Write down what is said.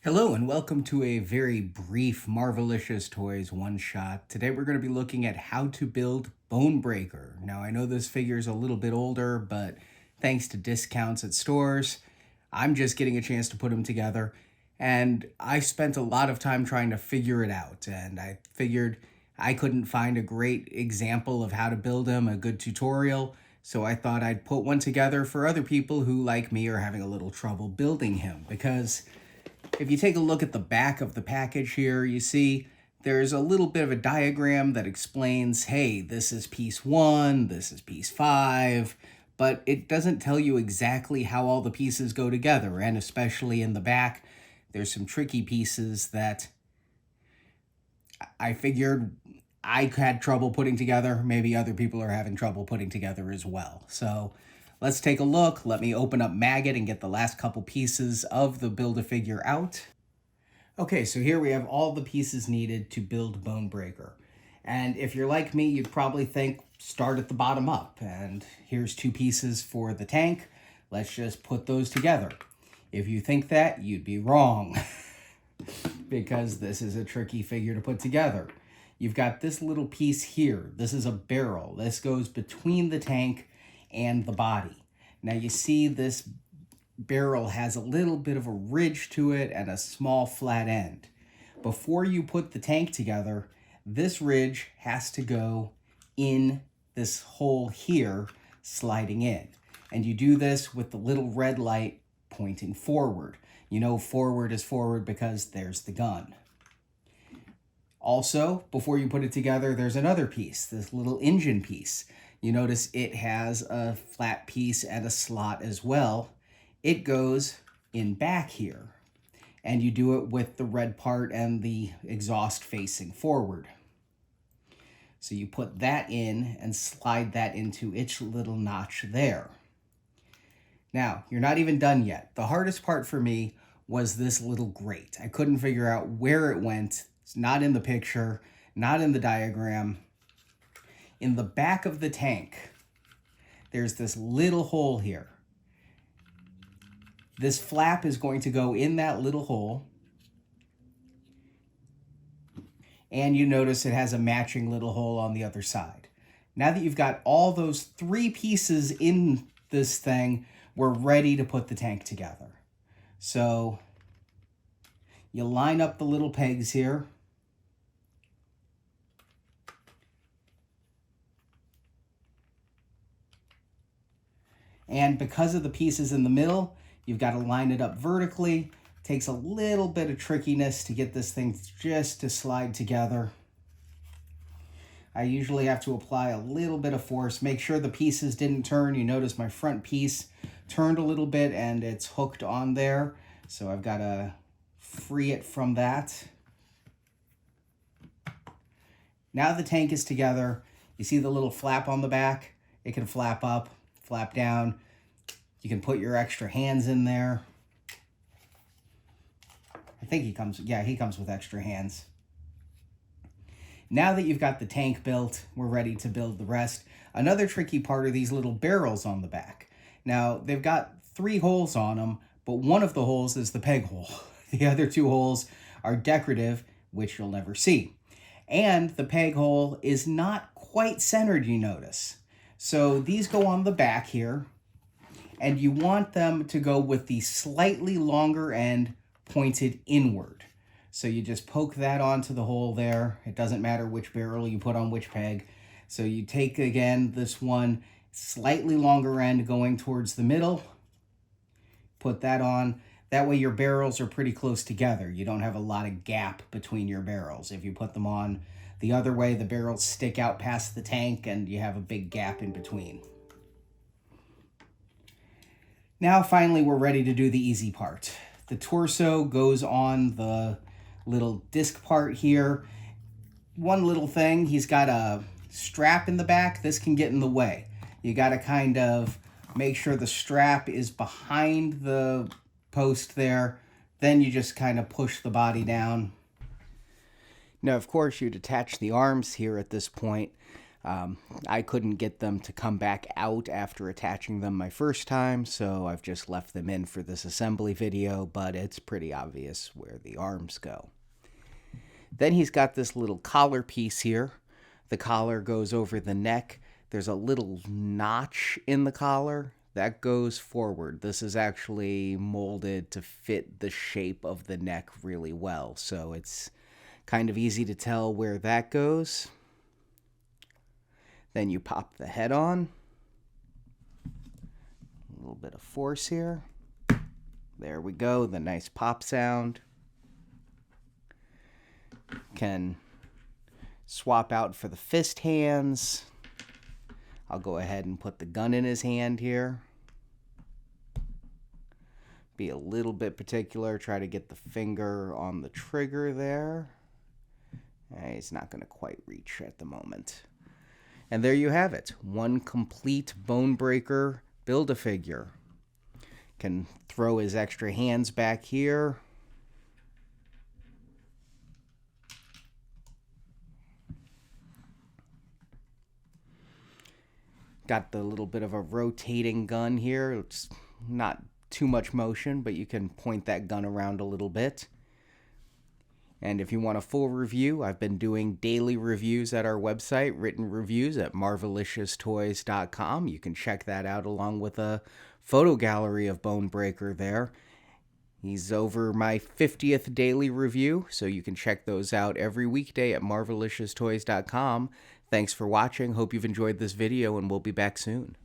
Hello and welcome to a very brief Marvelicious Toys one-shot. Today we're going to be looking at how to build Bonebreaker. Now I know this figure is a little bit older, but thanks to discounts at stores, I'm just getting a chance to put them together. And I spent a lot of time trying to figure it out, and I figured I couldn't find a great example of how to build him, a good tutorial, so I thought I'd put one together for other people who, like me, are having a little trouble building him, because if you take a look at the back of the package here, you see there's a little bit of a diagram that explains, hey, this is piece 1, this is piece 5, but it doesn't tell you exactly how all the pieces go together, and especially in the back, there's some tricky pieces that I figured I had trouble putting together. Maybe other people are having trouble putting together as well. So let's take a look. Let me open up Maggot and get the last couple pieces of the Build-A-Figure out. Okay, so here we have all the pieces needed to build Bonebreaker. And if you're like me, you'd probably think start at the bottom up. And here's 2 pieces for the tank. Let's just put those together. If you think that, you'd be wrong. Because this is a tricky figure to put together. You've got this little piece here. This is a barrel. This goes between the tank and the body. Now you see this barrel has a little bit of a ridge to it and a small flat end. Before you put the tank together, this ridge has to go in this hole here, sliding in. And you do this with the little red light pointing forward. You know forward is forward because there's the gun. Also, before you put it together, there's another piece, this little engine piece. You notice it has a flat piece and a slot as well. It goes in back here, and you do it with the red part and the exhaust facing forward. So you put that in and slide that into its little notch there. Now, you're not even done yet. The hardest part for me was this little grate. I couldn't figure out where it went. It's not in the picture, not in the diagram. In the back of the tank, there's this little hole here. This flap is going to go in that little hole. And you notice it has a matching little hole on the other side. Now that you've got all those 3 pieces in this thing, we're ready to put the tank together. So you line up the little pegs here. And because of the pieces in the middle, you've got to line it up vertically. Takes a little bit of trickiness to get this thing just to slide together. I usually have to apply a little bit of force. Make sure the pieces didn't turn. You notice my front piece turned a little bit and it's hooked on there. So I've got to free it from that. Now the tank is together. You see the little flap on the back? It can flap up, flap down. You can put your extra hands in there. I think he comes with extra hands. Now that you've got the tank built, we're ready to build the rest. Another tricky part are these little barrels on the back. Now, they've got 3 holes on them, but one of the holes is the peg hole. The other 2 holes are decorative, which you'll never see. And the peg hole is not quite centered, you notice. So these go on the back here, and you want them to go with the slightly longer end pointed inward. So you just poke that onto the hole there. It doesn't matter which barrel you put on which peg. So you take, again, this one, slightly longer end going towards the middle. Put that on. That way your barrels are pretty close together. You don't have a lot of gap between your barrels. If you put them on the other way, the barrels stick out past the tank and you have a big gap in between. Now, finally, we're ready to do the easy part. The torso goes on the little disc part here. One little thing, he's got a strap in the back. This can get in the way. You got to kind of make sure the strap is behind the post there. Then you just kind of push the body down. Now, of course, you'd attach the arms here at this point. I couldn't get them to come back out after attaching them my first time, so I've just left them in for this assembly video, but it's pretty obvious where the arms go. Then he's got this little collar piece here. The collar goes over the neck. There's a little notch in the collar that goes forward. This is actually molded to fit the shape of the neck really well, so it's kind of easy to tell where that goes. Then you pop the head on. A little bit of force here. There we go, the nice pop sound. Can swap out for the fist hands. I'll go ahead and put the gun in his hand here. Be a little bit particular, try to get the finger on the trigger there. He's not going to quite reach at the moment. And there you have it, one complete Bonebreaker Build-A-Figure. Can throw his extra hands back here. Got the little bit of a rotating gun here. It's not too much motion, but you can point that gun around a little bit. And if you want a full review, I've been doing daily reviews at our website, written reviews at marvelicioustoys.com. You can check that out along with a photo gallery of Bonebreaker there. He's over my 50th daily review, so you can check those out every weekday at marvelicioustoys.com. Thanks for watching. Hope you've enjoyed this video, and we'll be back soon.